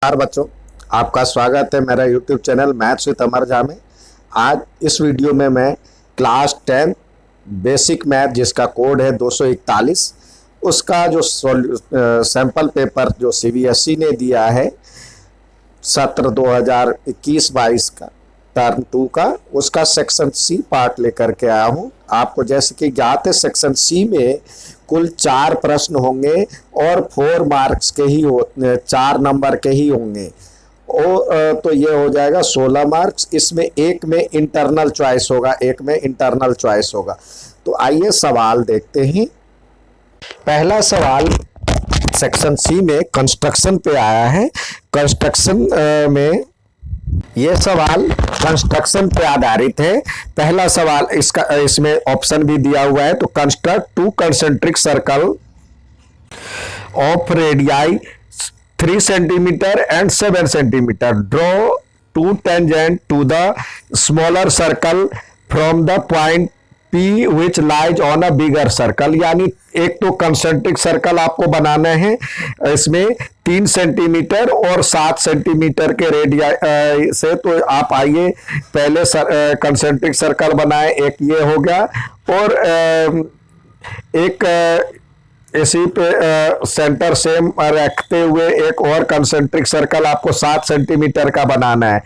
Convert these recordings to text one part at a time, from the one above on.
नमस्कार बच्चों, आपका स्वागत है मेरा YouTube चैनल मैथ्स विद अमर झा में। आज इस वीडियो में मैं क्लास 10 बेसिक मैथ जिसका कोड है 241 उसका जो सैम्पल पेपर जो CBSE ने दिया है सत्र 2021-22 का टर्म 2 का उसका सेक्शन C पार्ट लेकर के आया हूँ। आपको जैसे कि ज्ञात है सेक्शन C में कुल 4 प्रश्न होंगे और 4 मार्क्स के ही 4 नंबर के ही होंगे। तो ये हो जाएगा 16 मार्क्स। इसमें एक में इंटरनल चॉइस होगा, तो आइए सवाल देखते हैं। पहला सवाल सेक्शन C में कंस्ट्रक्शन पे आया है। कंस्ट्रक्शन में ये सवाल कंस्ट्रक्शन पे आधारित है। पहला सवाल इसमें ऑप्शन भी दिया हुआ है। तो construct 2 concentric circle of radii 3 centimetre and 7 centimetre. Draw 2 tangent to the smaller circle from the point P which lies on a bigger circle. यानी एक तो कंसेंट्रिक सर्कल आपको बनाना है, इसमें 3 सेंटीमीटर और 7 सेंटीमीटर के रेडियस से। तो आप आइए पहले कंसेंट्रिक सर्कल बनाएं। एक ये हो गया और एक इसी पे सेंटर सेम रखते हुए एक और कंसेंट्रिक सर्कल आपको 7 सेंटीमीटर का बनाना है।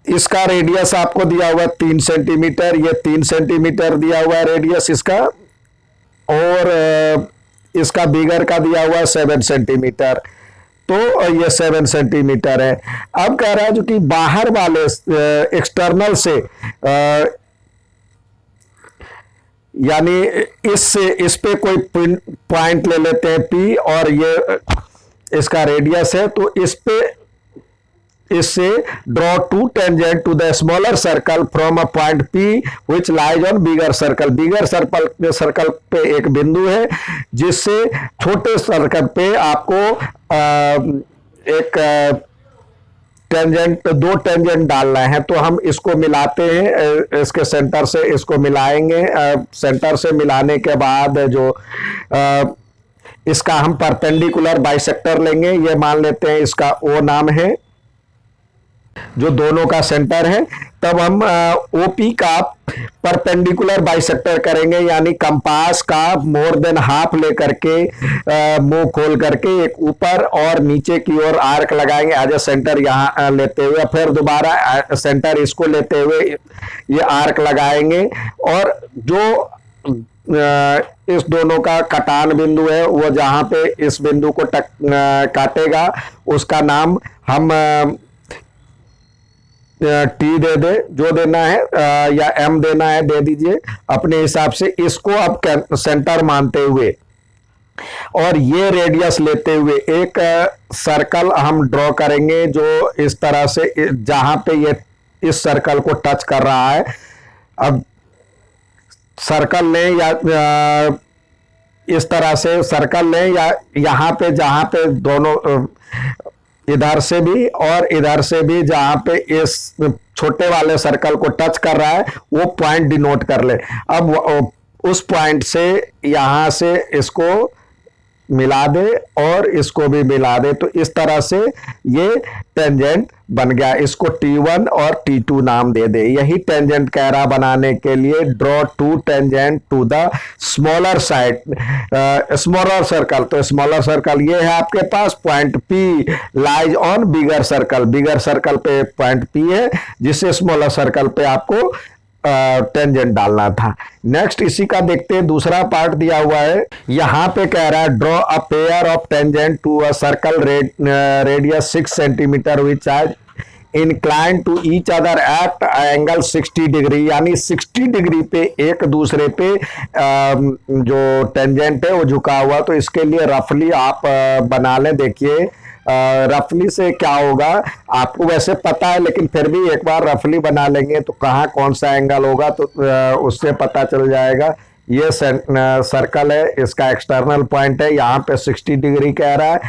इसका रेडियस आपको दिया हुआ 3 सेंटीमीटर, ये 3 सेंटीमीटर दिया हुआ है रेडियस इसका, और इसका बिगर का दिया हुआ 7 सेंटीमीटर। तो ये 7 सेंटीमीटर है। अब कह रहा है जो कि बाहर वाले एक्सटर्नल से यानी इस पे कोई पॉइंट ले लेते हैं P और ये इसका रेडियस है। तो इससे draw 2 tangent to the smaller circle from a point P which lies on bigger circle. Bigger circle पे एक बिंदु है जिससे छोटे सर्कल पे आपको एक टेंजेंट 2 टेंजेंट डालना है। तो हम इसको मिलाते हैं, इसके सेंटर से इसको मिलाएंगे। सेंटर से मिलाने के बाद जो इसका हम परपेंडिकुलर बाइसेक्टर लेंगे। ये मान लेते हैं इसका O नाम है जो दोनों का सेंटर है। तब हम OP का परपेंडिकुलर बाइसेक्टर करेंगे, यानी कंपास का मोर देन हाफ लेकर के मुंह खोल करके एक ऊपर और नीचे की ओर आर्क लगाएंगे एज ए सेंटर यहाँ लेते हुए। फिर दोबारा सेंटर इसको लेते हुए ये आर्क लगाएंगे और जो इस दोनों का कटान बिंदु है वो जहां पे इस बिंदु को काटेगा उसका नाम हम T दे दे, जो देना है या M देना है दे दीजिए अपने हिसाब से। इसको अब सेंटर मानते हुए और ये रेडियस लेते हुए एक सर्कल हम ड्रॉ करेंगे जो इस तरह से जहां पे ये इस सर्कल को टच कर रहा है। अब सर्कल लें या इस तरह से सर्कल लें या यहां पे जहां पे दोनों इधर से भी और इधर से भी जहां पे इस छोटे वाले सर्कल को टच कर रहा है वो पॉइंट डिनोट कर ले। अब उस पॉइंट से यहां से इसको मिला दे और इसको भी मिला दे। तो इस तरह से ये टेंजेंट बन गया। इसको T1 और T2 नाम दे दे। यही टेंजेंट कह रहा बनाने के लिए draw 2 tangent to the smaller smaller circle. तो स्मॉलर सर्कल ये है आपके पास, point P lies on bigger circle. Bigger circle पे पॉइंट P है जिससे स्मॉलर सर्कल पे आपको टेंजेंट डालना था। नेक्स्ट इसी का देखते हैं, दूसरा पार्ट दिया हुआ है। यहां पे कह रहा है draw a pair of tangent to a circle radius 6 centimetre which are incline to each other at angle 60 degree. यानी 60 डिग्री पे एक दूसरे पे जो टेंजेंट है वो झुका हुआ। तो इसके लिए रफली आप बना लें। देखिए रफली से क्या होगा आपको वैसे पता है, लेकिन फिर भी एक बार रफली बना लेंगे तो कहाँ कौन सा एंगल होगा तो उससे पता चल जाएगा। ये सर्कल है, इसका एक्सटर्नल पॉइंट है, यहाँ पे 60 डिग्री कह रहा है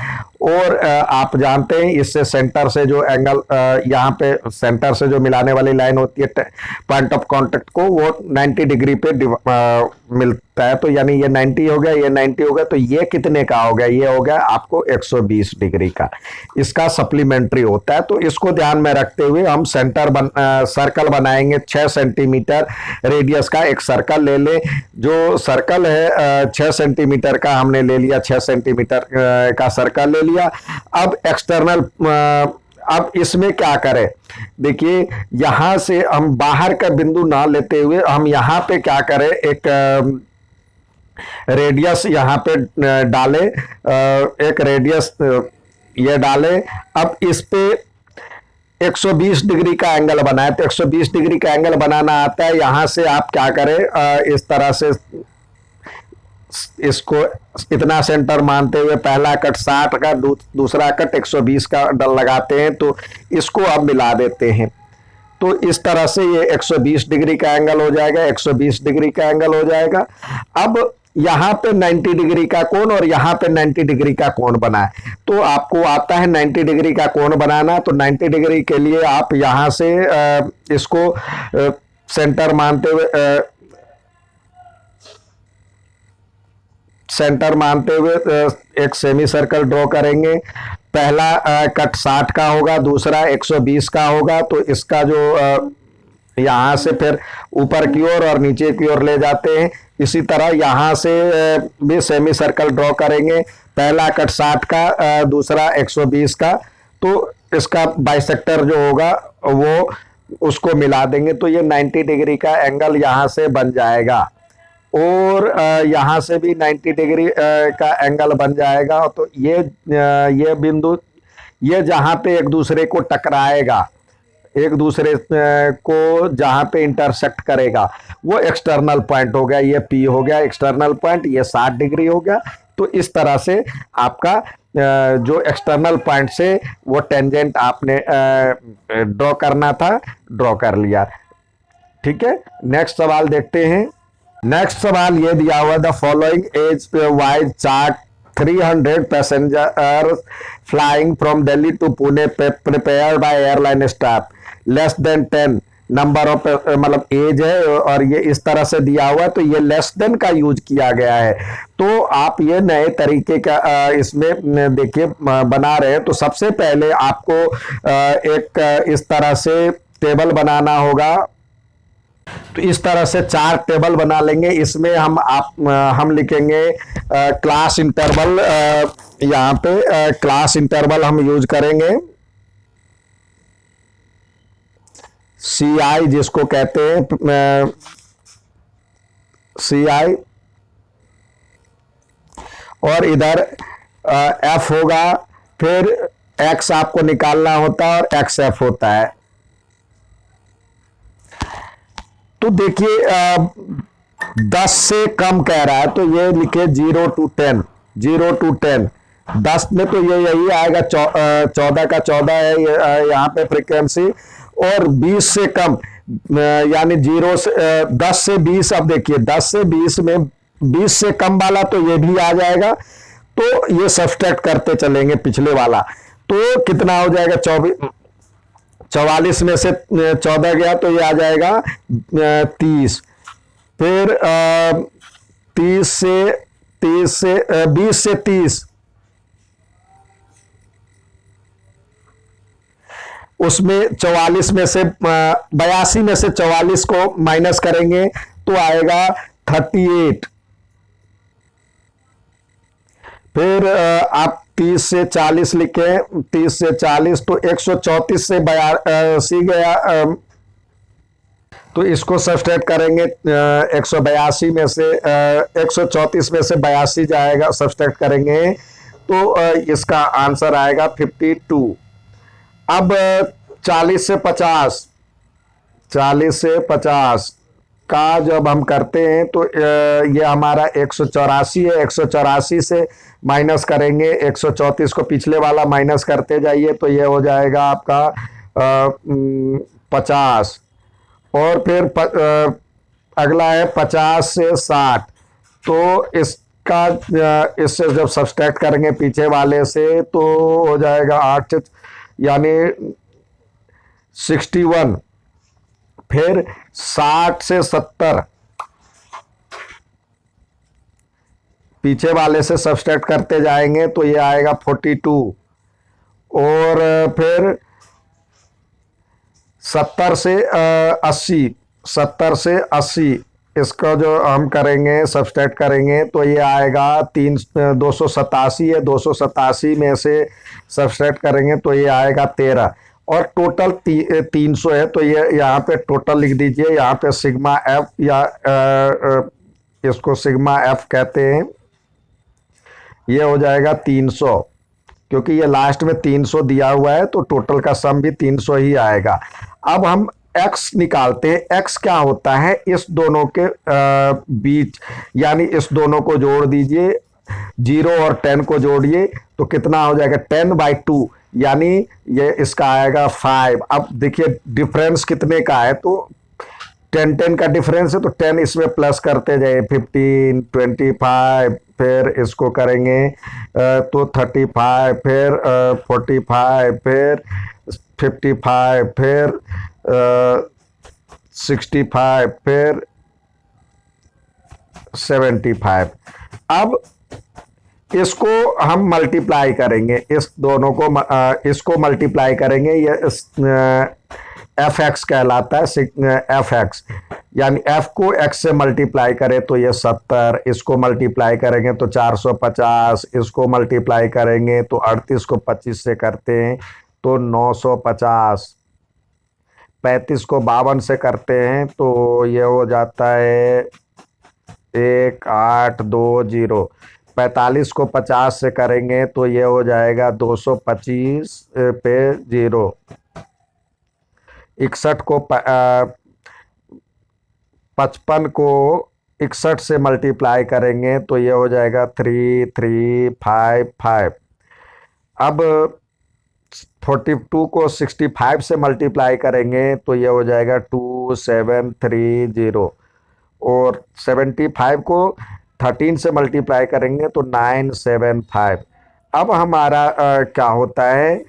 और आप जानते हैं इससे सेंटर से जो एंगल यहाँ पे सेंटर से जो मिलाने वाली लाइन होती है पॉइंट ऑफ कांटेक्ट को, वो 90 डिग्री पे मिलता है। तो यानी ये 90 हो गया, ये 90 हो गया, तो ये कितने का हो गया? ये हो गया आपको 120 डिग्री का। इसका सप्लीमेंट्री होता है। तो इसको ध्यान में रखते हुए हम सर्कल बनाएंगे 6 सेंटीमीटर रेडियस का एक सर्कल ले ले। जो सर्कल है 6 सेंटीमीटर का हमने ले लिया, 6 सेंटीमीटर का सर्कल ले लिया। अब एक्सटर्नल अब इसमें क्या करें? देखिए यहां से हम बाहर का बिंदु ना लेते हुए हम यहां पे क्या करें, एक रेडियस यहां पे डाले, एक रेडियस ये डाले। अब इस पे 120 डिग्री का एंगल बनाए। तो 120 डिग्री का एंगल बनाना आता है। यहां से आप क्या करें, इस तरह से इसको इतना सेंटर मानते हुए पहला कट 60 का, दूसरा कट 120 का डल लगाते हैं। तो इसको अब मिला देते हैं। तो इस तरह से ये 120 डिग्री का एंगल हो जाएगा, 120 डिग्री का एंगल हो जाएगा। अब यहां पे 90 डिग्री का कोण और यहां पे 90 डिग्री का कोण बना है। तो आपको आता है 90 डिग्री का कोण बनाना। तो 90 डिग्री के लिए आप यहां से इसको सेंटर मानते हुए एक सेमी सर्कल ड्रॉ करेंगे। पहला कट 60 का होगा, दूसरा 120 का होगा। तो इसका जो यहां से फिर ऊपर की ओर और नीचे की ओर ले जाते हैं। इसी तरह यहां से भी सेमी सर्कल ड्रॉ करेंगे। पहला कट 60 का, दूसरा 120 का। तो इसका बाइसेक्टर जो होगा वो उसको मिला देंगे। तो ये 90 डिग्री का एंगल यहां से बन जाएगा और यहां से भी 90 डिग्री का एंगल बन जाएगा। तो ये बिंदु, ये जहां पे एक दूसरे को टकराएगा, एक दूसरे को जहां पे इंटरसेक्ट करेगा, वो एक्सटर्नल पॉइंट हो गया। ये पी हो गया एक्सटर्नल पॉइंट, ये 60 डिग्री हो गया। तो इस तरह से आपका जो एक्सटर्नल पॉइंट से वो टेंजेंट आपने ड्रॉ करना था, ड्रॉ कर लिया। ठीक है, नेक्स्ट सवाल देखते हैं। नेक्स्ट सवाल ये दिया हुआ, the following age wise chart 300 passenger flying from Delhi to Pune prepared by airline staff, less than 10 number of, मतलब एज है और ये इस तरह से दिया हुआ है। तो ये लेस देन का यूज किया गया है। तो आप ये नए तरीके का इसमें देखिए बना रहे हैं। तो सबसे पहले आपको एक इस तरह से टेबल बनाना होगा। तो इस तरह से 4 टेबल बना लेंगे। इसमें हम लिखेंगे क्लास इंटरवल। यहाँ पे क्लास इंटरवल हम यूज करेंगे, CI जिसको कहते हैं, CI। और इधर F होगा, फिर X आपको निकालना होता है और XF होता है। तो देखिए 10 से कम कह रहा है, तो ये लिखे 0 to 10, 0 to 10। 10 में तो ये यही आएगा, 14 का 14 है यहाँ पे फ्रीक्वेंसी। और 20 से कम यानी 0 से 10 से 20। अब देखिए 10 से 20 में 20 से कम वाला तो ये भी आ जाएगा। तो ये सब्सट्रैक्ट करते चलेंगे पिछले वाला। तो कितना हो जाएगा? 44 में से 14 गया तो ये आ जाएगा 30। फिर 20 से 30, उसमें 44 में से 82 में से 44 को माइनस करेंगे तो आएगा 38। फिर आप 30 से 40 लिखे, 30 से 40 तो 134 से 82 गया। तो इसको सब्सट्रैक्ट करेंगे 182 में से 134 में से 82 जाएगा, सब्सट्रैक्ट करेंगे तो इसका आंसर आएगा 52। अब 40 से 50 का जब हम करते हैं तो ये हमारा 184 है। 184 से माइनस करेंगे 134 को, पिछले वाला माइनस करते जाइए तो ये हो जाएगा आपका 50। और फिर अगला है 50 से 60। तो का इससे जब सब्सट्रैक्ट करेंगे पीछे वाले से तो हो जाएगा 8 यानी 61। फिर 60 से 70 पीछे वाले से सब्सट्रैक्ट करते जाएंगे तो ये आएगा 42। और फिर 70 से 80, 70 से 80 इसका जो हम करेंगे सब्सट्रैक्ट करेंगे तो ये आएगा 287 है। 287 में से सब्सट्रैक्ट करेंगे तो ये आएगा 13। और टोटल 300 है। तो ये यहाँ पे टोटल लिख दीजिए, यहाँ पे सिग्मा एफ या इसको सिग्मा एफ कहते हैं। ये हो जाएगा 300, क्योंकि ये लास्ट में 300 दिया हुआ है तो टोटल का सम भी 300 ही आएगा। अब हम x निकालते हैं। x क्या होता है, इस दोनों के बीच, यानी इस दोनों को जोड़ दीजिए, 0 और 10 को जोड़िए तो कितना हो जाएगा 10/2, यानी ये इसका आएगा 5। अब देखिए डिफरेंस कितने का है, तो 10 का डिफरेंस है तो 10 इसमें प्लस करते जाए, 15, 25, फिर इसको करेंगे तो 35, फिर 45, फिर 55, फिर 65, फिर 75। अब इसको हम मल्टीप्लाई करेंगे, इस दोनों को इसको मल्टीप्लाई करेंगे, ये एफ एक्स कहलाता है। एफ एक्स यानी एफ को एक्स से मल्टीप्लाई करें तो ये 70, इसको मल्टीप्लाई करेंगे तो 450, इसको मल्टीप्लाई करेंगे तो 38 को 25 से करते हैं तो 950, 35 को 52 से करते हैं तो ये हो जाता है 1820। 45 को 50 से करेंगे तो ये हो जाएगा 225 पे 0। 61 को 55 को 61 से मल्टीप्लाई करेंगे तो ये हो जाएगा 3355। अब 42 को 65 से मल्टीप्लाई करेंगे तो ये हो जाएगा 2730। और 75 को 13 से मल्टीप्लाई करेंगे तो 975। अब हमारा क्या होता है,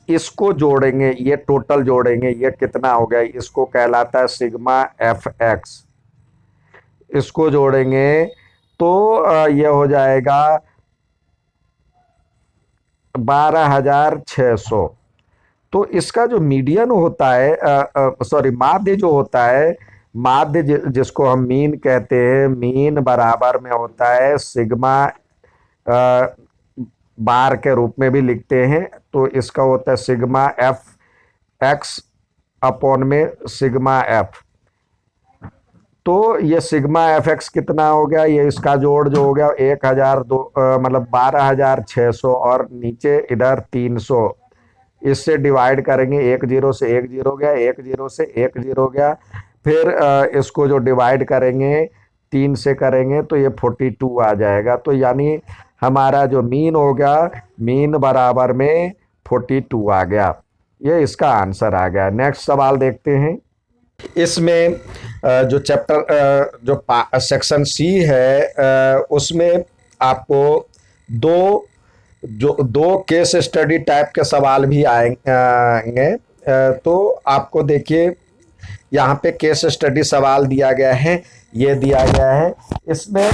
इसको जोड़ेंगे, ये टोटल जोड़ेंगे, ये कितना हो गया, इसको कहलाता है सिग्मा एफ एक्स। इसको जोड़ेंगे तो ये हो जाएगा 12600। तो इसका जो मीडियन होता है, सॉरी माध्य जो होता है, माध्य जिसको हम मीन कहते हैं, मीन बराबर में होता है सिग्मा, बार के रूप में भी लिखते हैं, तो इसका होता है सिग्मा एफ एक्स अपॉन में सिग्मा एफ। तो ये सिग्मा एफ एक्स कितना हो गया, ये इसका जोड़ जो हो गया 1002 मतलब 12600 और नीचे इधर 300, इससे डिवाइड करेंगे, 1 0 से 1 0 गया, 1 0 से 1 0 गया। फिर इसको जो डिवाइड करेंगे 3 से करेंगे तो ये 42 आ जाएगा। तो यानी हमारा जो मीन हो गया, मीन बराबर में 42 आ गया। ये इसका आंसर आ गया। नेक्स्ट सवाल देखते हैं। इसमें जो चैप्टर जो सेक्शन सी है उसमें आपको दो केस स्टडी टाइप के सवाल भी आएंगे। तो आपको देखिए यहाँ पे केस स्टडी सवाल दिया गया है, ये दिया गया है। इसमें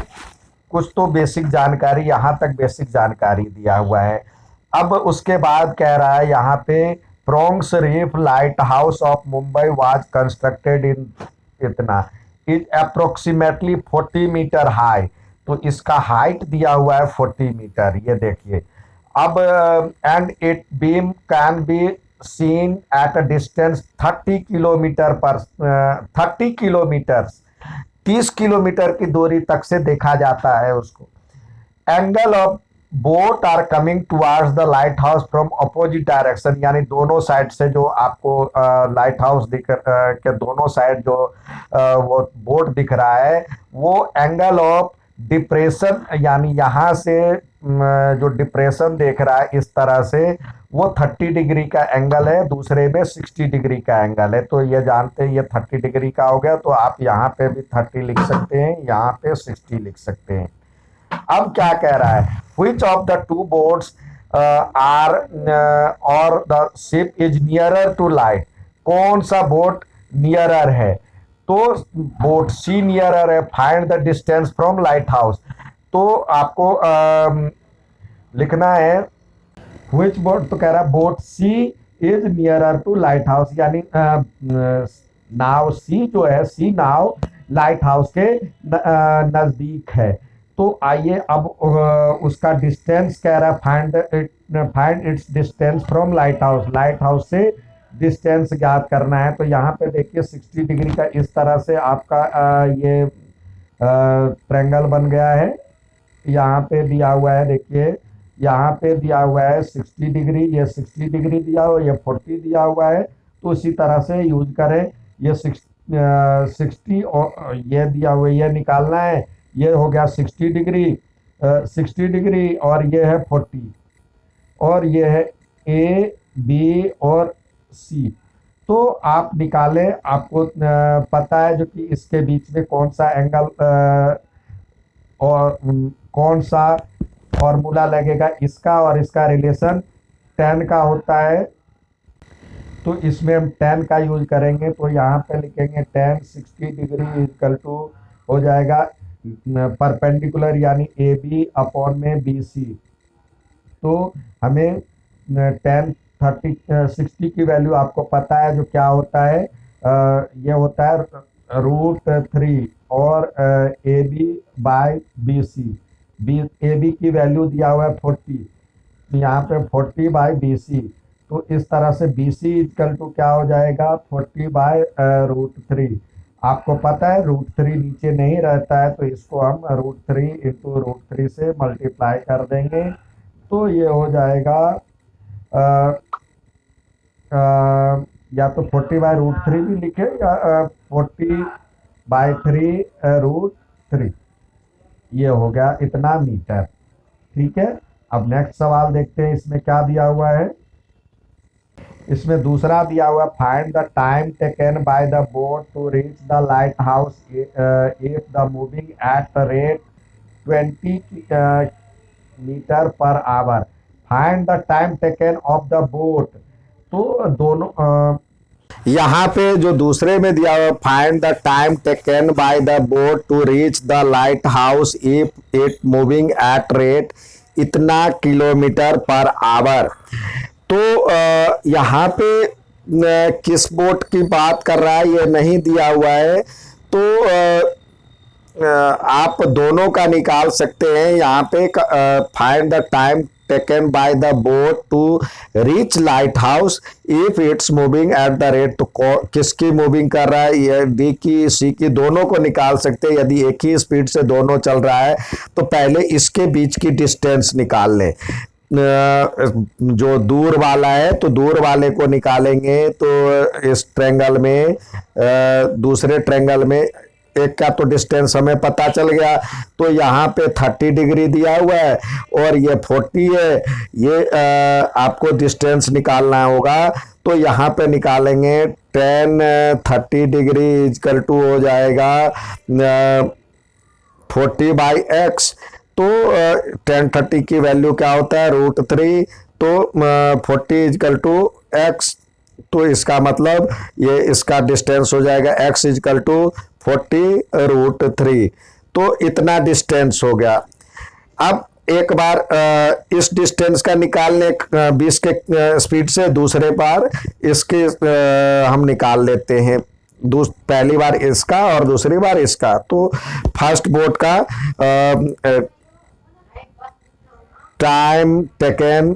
कुछ तो बेसिक जानकारी, यहाँ तक बेसिक जानकारी दिया हुआ है। अब उसके बाद कह रहा है यहाँ पे prongs reef light house of Mumbai was constructed in इतना, इट अप्रोक्सीमेटली 40 मीटर हाई। तो इसका हाइट दिया हुआ है 40 मीटर, ये देखिए। अब and it beam can be seen at a distance 30 kilometre पर 30 किलोमीटर 30 किलोमीटर की दूरी तक से देखा जाता है उसको। Angle of boat are coming towards the light house from opposite direction, यानी दोनों साइड से जो आपको लाइट हाउस दिख के दोनों साइड जो वो बोट दिख रहा है, वो एंगल ऑफ डिप्रेशन, यानी यहाँ से जो डिप्रेशन देख रहा है इस तरह से, वो 30 डिग्री का एंगल है, दूसरे में 60 डिग्री का एंगल है। तो ये जानते हैं ये 30 डिग्री का हो गया, तो आप यहाँ पे भी 30 लिख सकते हैं, यहाँ पे 60 लिख सकते हैं। अब क्या कह रहा है, which of the two boats are or the ship is nearer to light, कौन सा बोट नियरर है, तो बोट सी नियरर है, find the distance from light house. तो आपको लिखना है which बोट, तो कह रहा है boat C is nearer to light house, यानी नाव सी जो है, सी नाव लाइट हाउस के नजदीक है। तो आइए अब उसका डिस्टेंस कह रहा है, find its distance from light house, light house से डिस्टेंस ज्ञात करना है। तो यहाँ पे देखिए 60 डिग्री का इस तरह से आपका ये ट्रायंगल बन गया है। यहाँ पे दिया हुआ है, देखिए यहाँ पे दिया हुआ है 60 डिग्री, ये 60 डिग्री दिया हुआ, ये 40 दिया हुआ है। तो इसी तरह से यूज करें, ये 60 और ये दिया हुआ, ये निकालना है, ये हो गया 60 डिग्री, 60 डिग्री और ये है 40, और ये है ए बी और सी। तो आप निकालें, आपको पता है जो कि इसके बीच में कौन सा एंगल और कौन सा फॉर्मूला लगेगा, इसका और इसका रिलेशन 10 का होता है। तो इसमें हम 10 का यूज करेंगे। तो यहाँ पे लिखेंगे 10 60 डिग्री इक्वल टू हो जाएगा परपेंडिकुलर, यानी ए बी अपॉन में बी सी। तो हमें 10 30 60 की वैल्यू आपको पता है जो क्या होता है, ये होता है √3 और A B by B C. A B की वैल्यू दिया हुआ है 40, यहाँ पे 40 बाई बी सी। तो इस तरह से बी सी इक्वल टू क्या हो जाएगा 40 बाई √3। आपको पता है √3 नीचे नहीं रहता है, तो इसको हम √3 इंटू √3 से मल्टीप्लाई कर देंगे। तो ये हो जाएगा या तो 40 बाई √3 भी लिखे या 40 बाई 3 √3, ये हो गया इतना मीटर। ठीक है, अब नेक्स्ट सवाल देखते हैं, इसमें क्या दिया हुआ है। इसमें दूसरा दिया हुआ, find the time taken by the boat to reach the light house if the moving at the rate 20 metre per hour. Find the time taken of the boat. तो दोनों यहाँ पे जो दूसरे में दिया हुआ, find the time taken by the boat to reach the light house if it moving at rate इतना किलोमीटर पर आवर। तो यहाँ पे किस बोट की बात कर रहा है ये नहीं दिया हुआ है, तो आप दोनों का निकाल सकते हैं। यहाँ पे find the time taken by the boat to reach light house if it's moving at the rate. तो किसकी मूविंग कर रहा है, ये डी की सी की, दोनों को निकाल सकते हैं। यदि एक ही स्पीड से दोनों चल रहा है तो पहले इसके बीच की डिस्टेंस निकाल लें। जो दूर वाला है तो दूर वाले को निकालेंगे। तो इस ट्रायंगल में दूसरे ट्रायंगल में एक का तो डिस्टेंस हमें पता चल गया। तो यहाँ पे 30 डिग्री दिया हुआ है और ये 40 है, ये आपको डिस्टेंस निकालना होगा। तो यहाँ पे निकालेंगे 10 30 डिग्री इक्वल टू हो जाएगा 40 बाई एक्स। तो 10 30 की वैल्यू क्या होता है √3। तो 40 इक्वल टू एक्स, तो इसका मतलब ये इसका डिस्टेंस हो जाएगा x इक्वल टू 40 √3। तो इतना डिस्टेंस हो गया। अब एक बार इस डिस्टेंस का निकालने 20 के स्पीड से दूसरे बार इसके हम निकाल लेते हैं, पहली बार इसका और दूसरी बार इसका। तो फर्स्ट बोट का टाइम टेकन,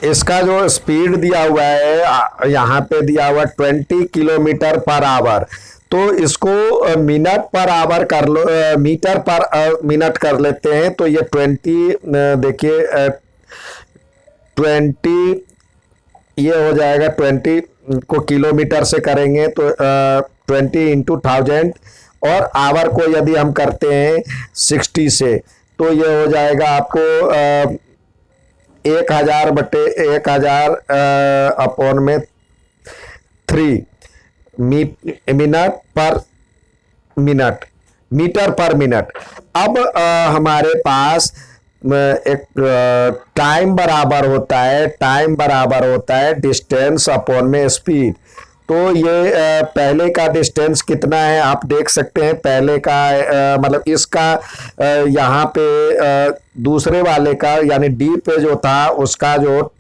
इसका जो स्पीड दिया हुआ है यहाँ पे दिया हुआ 20 किलोमीटर पर आवर। तो इसको मिनट पर आवर कर लो, मीटर पर मिनट कर लेते हैं। तो ये 20 देखिए 20 ये हो जाएगा, 20 को किलोमीटर से करेंगे तो 20 इंटू 1000, और आवर को यदि हम करते हैं 60 से तो ये हो जाएगा आपको 1000 बटे 1000 अपॉन में 3 मिनट पर मिनट। मीटर पर मिनट। अब हमारे पास एक टाइम बराबर होता है डिस्टेंस अपॉन में स्पीड। तो ये पहले का डिस्टेंस कितना है आप देख सकते हैं। पहले का मतलब इसका यहाँ पे दूसरे वाले का यानी डी पे जो था उसका जो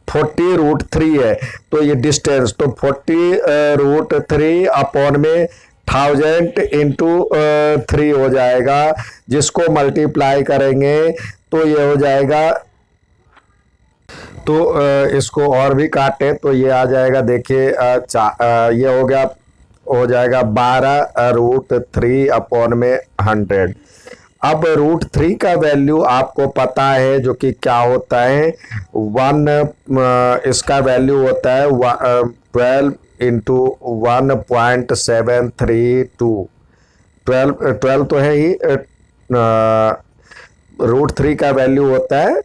40√3 है। तो ये डिस्टेंस तो 40√3 अपॉन में 1000 इंटू 3 हो जाएगा, जिसको मल्टीप्लाई करेंगे तो ये हो जाएगा। तो इसको और भी काटें तो ये आ जाएगा, देखिए ये हो जाएगा 12√3 अपॉन में 100। अब √3 का वैल्यू आपको पता है जो कि क्या होता है, 1 इसका वैल्यू होता है 12 इंटू 1.732। 12 तो है ही, √3 का वैल्यू होता है,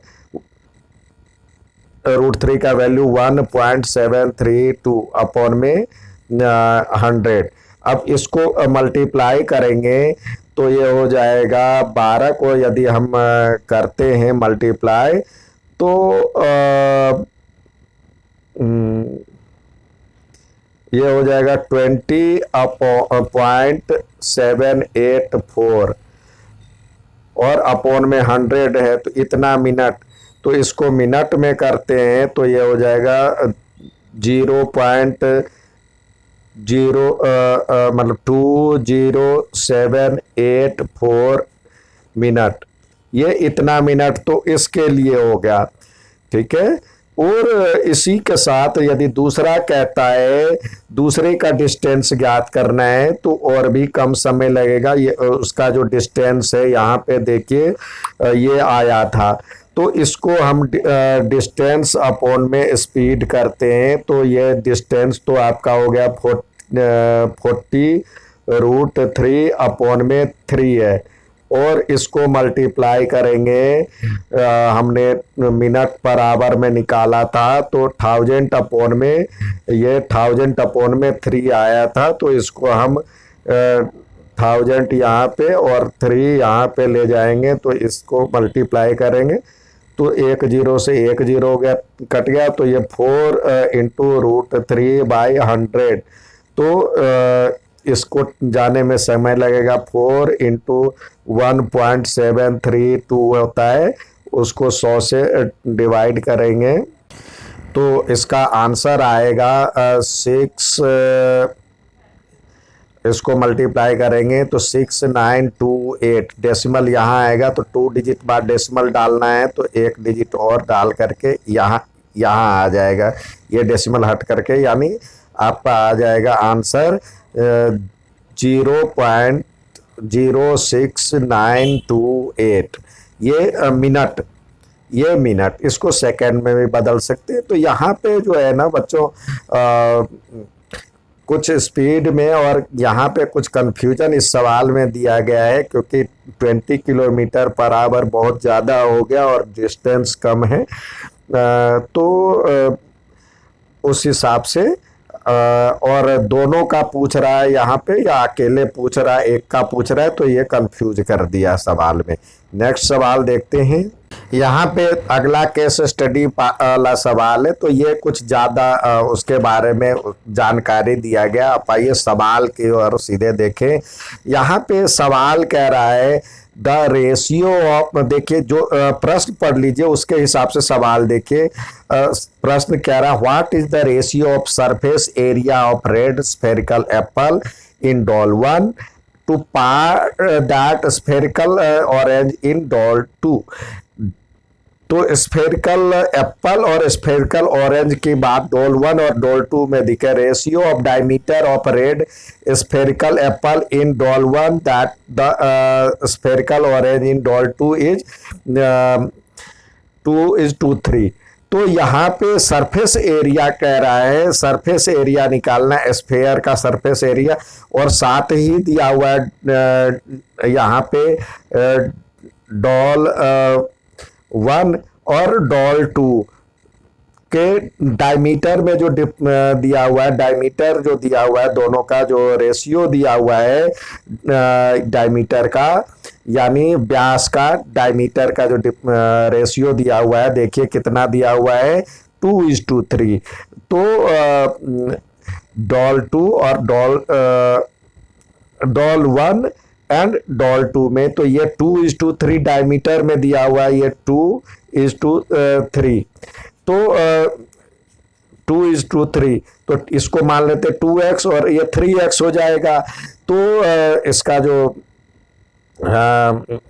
√3 का वैल्यू 1.732 अपॉन में 100। अब इसको मल्टीप्लाई करेंगे तो ये हो जाएगा 12 को यदि हम करते हैं मल्टीप्लाई तो ये हो जाएगा 20.784 और अपॉन में 100 है तो इतना मिनट। तो इसको मिनट में करते हैं तो ये हो जाएगा 20784 मिनट। ये इतना मिनट तो इसके लिए हो गया, ठीक है। और इसी के साथ यदि दूसरा कहता है दूसरे का डिस्टेंस ज्ञात करना है तो और भी कम समय लगेगा। ये उसका जो डिस्टेंस है यहाँ पे देखिए ये आया था, तो इसको हम डिस्टेंस अपॉन में स्पीड करते हैं तो ये डिस्टेंस तो आपका हो गया 40√3 अपॉन में 3 है। और इसको मल्टीप्लाई करेंगे, हमने मिनट पर आवर में निकाला था तो 1000 अपॉन में ये 1000 अपॉन में 3 आया था। तो इसको हम 1000 यहाँ पे और 3 यहाँ पे ले जाएंगे तो इसको मल्टीप्लाई करेंगे तो 1 0 से 1 0 हो गया, कट गया। तो ये 4 इंटू √3/100। तो इसको जाने में समय लगेगा, 4 इंटू 1.732 होता है, उसको 100 से डिवाइड करेंगे तो इसका आंसर आएगा 6। इसको मल्टीप्लाई करेंगे तो 6928। डेसिमल यहाँ आएगा तो 2 डिजिट बाद डेसिमल डालना है तो 1 डिजिट और डाल करके यहाँ आ जाएगा, ये डेसिमल हट करके, यानी आपका आ जाएगा आंसर 0.06928। ये मिनट, ये मिनट। इसको सेकंड में भी बदल सकते हैं। तो यहाँ पे जो है ना बच्चों कुछ स्पीड में और यहाँ पे कुछ कंफ्यूजन इस सवाल में दिया गया है क्योंकि 20 किलोमीटर पर आवर बहुत ज़्यादा हो गया और डिस्टेंस कम है। तो उस हिसाब से और दोनों का पूछ रहा है यहाँ पे या अकेले पूछ रहा है, एक का पूछ रहा है, तो ये कंफ्यूज कर दिया सवाल में। नेक्स्ट सवाल देखते हैं। यहाँ पे अगला केस स्टडी वाला सवाल है तो ये कुछ ज़्यादा उसके बारे में जानकारी दिया गया। आप आइए सवाल की ओर सीधे देखें। यहाँ पे सवाल कह रहा है द रेशियो ऑफ, देखिए जो प्रश्न पढ़ लीजिए उसके हिसाब से सवाल देखिए। प्रश्न कह रहा है what is the ratio of surface area of red spherical apple in doll 1 to पार that spherical orange in doll 2। तो स्फेरिकल एप्पल और स्फेरिकल ऑरेंज की बात डोल 1 और डोल 2 में दिखे। Ratio of diameter of red spherical apple in doll 1 that the spherical orange in doll 2 is 2:3। तो यहाँ पे सरफेस एरिया कह रहा है, सरफेस एरिया निकालना है, स्फेयर का सरफेस एरिया, और साथ ही दिया हुआ है यहाँ पे डॉल 1 और डॉल 2 के डायमीटर में जो दिया हुआ है, डायमीटर जो दिया हुआ है, दोनों का जो रेशियो दिया हुआ है डायमीटर का, यानी व्यास का डायमीटर का जो रेशियो दिया हुआ है, देखिए कितना दिया हुआ है, 2:3। तो डॉल 2 और डॉल 1 एंड डॉल 2 में, तो ये 2:3 डायमीटर में दिया हुआ है, ये 2:3। तो 2:3, तो इसको मान लेते 2x और ये 3x हो जाएगा। तो इसका जो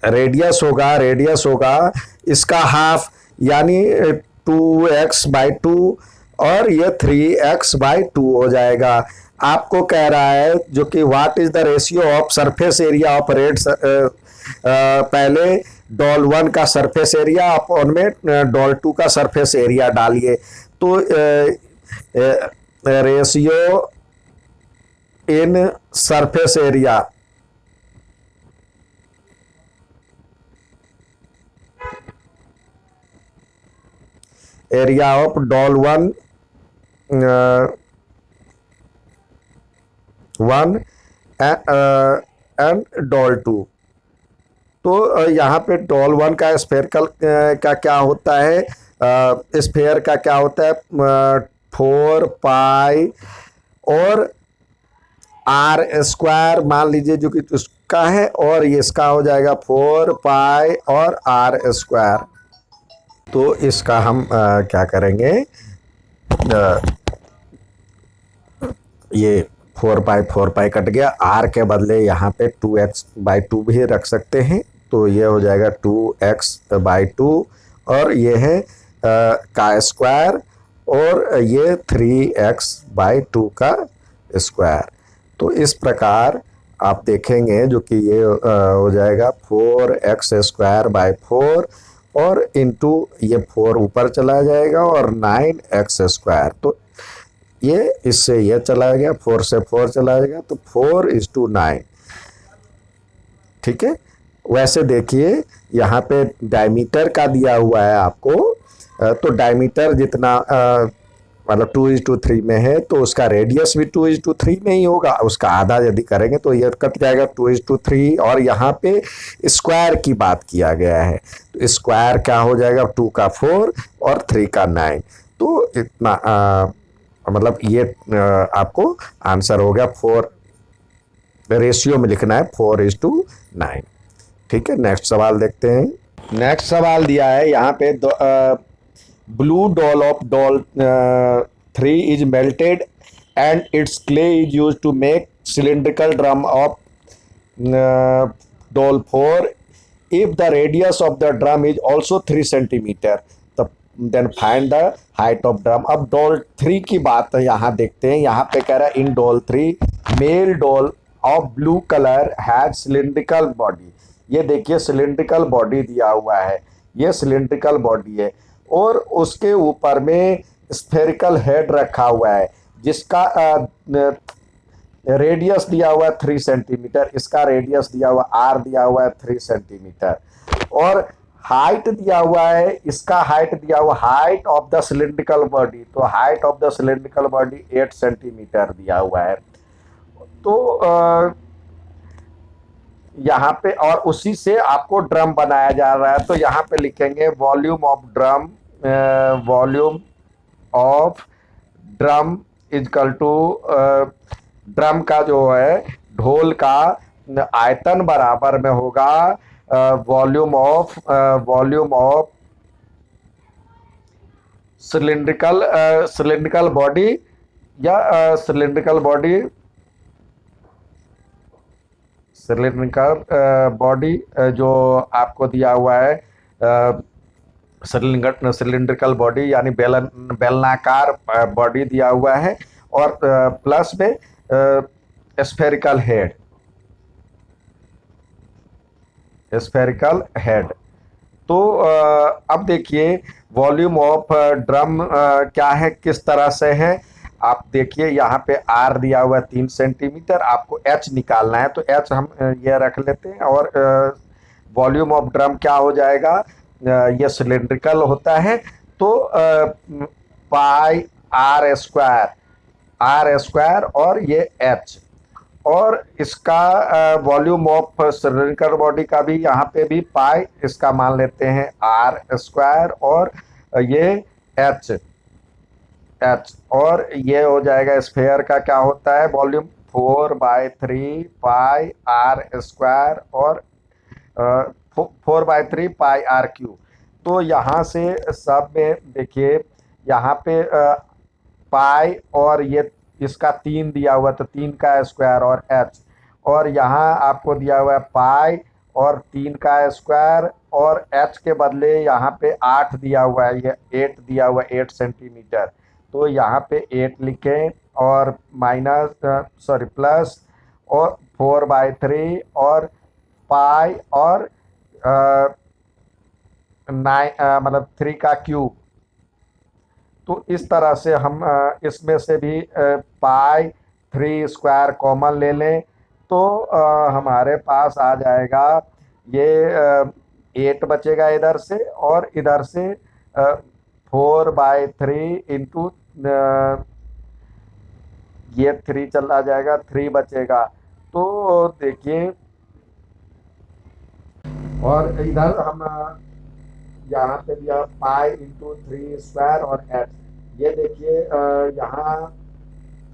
रेडियस होगा इसका हाफ, यानी 2x/2 और ये 3x/2 हो जाएगा। आपको कह रहा है जो कि what is the ratio of surface area of red, पहले डॉल 1 का सरफेस एरिया आप उनमें डॉल 2 का सरफेस एरिया डालिए। तो ratio in surface area of doll 1 and doll 2। तो यहाँ पे डॉल 1 का स्फेरिकल का क्या होता है, स्फेयर का क्या होता है, 4 पाई और आर स्क्वायर मान लीजिए, जो कि उसका है, और ये इसका हो जाएगा 4 पाई और आर स्क्वायर। तो इसका हम क्या करेंगे, ये 4 पाई कट गया, आर के बदले यहाँ पे 2x/2 भी रख सकते हैं, तो ये हो जाएगा 2x/2, और ये है का स्क्वायर, और ये 3x/2 का स्क्वायर। तो इस प्रकार आप देखेंगे जो कि ये हो जाएगा 4x²/4, और इंटू ये 4 ऊपर चला जाएगा, और 9x²। तो ये इससे ये चला गया, 4 से 4 चला जाएगा, तो 4:9। ठीक है। वैसे देखिए यहाँ पे डायमीटर का दिया हुआ है आपको, तो डायमीटर जितना मतलब 2:3 में है, तो उसका रेडियस भी 2:3 में ही होगा। उसका आधा यदि करेंगे तो ये कट जाएगा 2:3, और यहाँ पे स्क्वायर की बात किया गया है, तो स्क्वायर क्या हो जाएगा, 2 का 4 और 3 का 9। तो इतना मतलब ये आपको आंसर हो गया। 4 रेशियो में लिखना है, 4:9। ठीक है। नेक्स्ट सवाल देखते हैं। नेक्स्ट सवाल दिया है यहाँ पे, blue doll of doll 3 is melted and it's clay is use to make cylindrical drum of doll 4 if the radius of the drum is also 3 centimeter, then find the height of drum। अब doll 3 की बात यहाँ देखते हैं। यहाँ पे कह रहा है in doll 3 male doll of blue colour has cylindrical body. ये देखिए सिलिंड्रिकल बॉडी दिया हुआ है, ये सिलिंड्रिकल बॉडी है, और उसके ऊपर में स्फेरिकल हेड रखा हुआ है, जिसका रेडियस दिया हुआ है 3 सेंटीमीटर, इसका रेडियस दिया हुआ आर दिया हुआ है 3 सेंटीमीटर, और हाइट दिया हुआ है, इसका हाइट दिया हुआ height of the cylindrical body, तो height of the cylindrical body 8 centimetre दिया हुआ है। तो यहाँ पे, और उसी से आपको ड्रम बनाया जा रहा है, तो यहाँ पे लिखेंगे volume of drum, volume of drum equal to, drum का जो है ढोल का आयतन बराबर में होगा वॉल्यूम ऑफ सिलिंड्रिकल बॉडी, या सिलिंड्रिकल बॉडी जो आपको दिया हुआ है, सिलिंड्रिकल बॉडी यानी बेलनाकार बॉडी दिया हुआ है, और प्लस में स्फेरिकल हेड। तो अब देखिए वॉल्यूम ऑफ ड्रम क्या है, किस तरह से है। आप देखिए यहाँ पे आर दिया हुआ है 3 सेंटीमीटर, आपको एच निकालना है, तो एच हम ये रख लेते हैं, और वॉल्यूम ऑफ ड्रम क्या हो जाएगा, ये सिलिंड्रिकल होता है, तो पाई आर स्क्वायर और ये एच। और इसका वॉल्यूम ऑफ सिलिंड्रिकल बॉडी का भी यहाँ पे भी पाई इसका मान लेते हैं आर स्क्वायर, और ये एच और ये हो जाएगा स्फेयर का क्या होता है वॉल्यूम 4/3 पाई आर स्क्वायर और 4/3 पाई आर क्यू। तो यहाँ से सब में देखिए यहाँ पे पाई और ये इसका 3 दिया हुआ तो 3 का स्क्वायर और एच, और यहाँ आपको दिया हुआ है पाई और 3 का स्क्वायर और एच के बदले यहाँ पे 8 दिया हुआ है, ये 8 दिया हुआ है 8 सेंटीमीटर। तो यहाँ पे 8 लिखें और प्लस और 4/3 और पाई और 9 मतलब 3 का क्यूब। तो इस तरह से हम इसमें से भी पाई 3 स्क्वायर कॉमन ले लें तो हमारे पास आ जाएगा ये 8 बचेगा इधर से, और इधर से 4/3 इंटू ये 3 चला जाएगा, 3 बचेगा। तो देखिए और इधर हम यहाँ पे दिया पाई इंटू 3 स्क्वायर और एच। ये देखिए यहाँ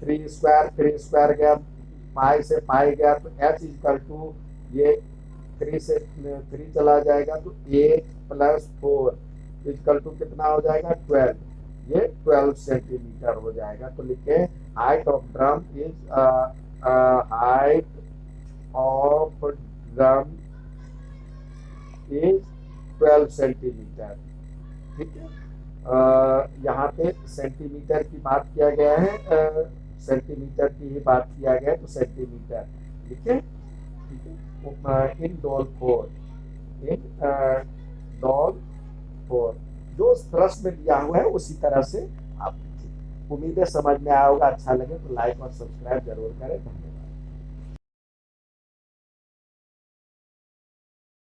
3 स्क्वायर गया, पाई से पाई गया तो एच इक्वल टू ये 3 से 3 चला जाएगा तो 8 + 4 इक्वल टू कितना हो जाएगा 12, ये 12 सेंटीमीटर हो जाएगा। तो लिखे height of drum is is 12 centimetre. ठीक है, यहाँ पे सेंटीमीटर की बात किया गया है, सेंटीमीटर की ही बात किया गया है तो सेंटीमीटर लिखे। ठीक है, इन डॉल 4 जो प्रश्न में दिया हुआ है उसी तरह से आप लिखिए। उम्मीद है समझ में आया होगा। अच्छा लगे तो लाइक और सब्सक्राइब जरूर करें। धन्यवाद।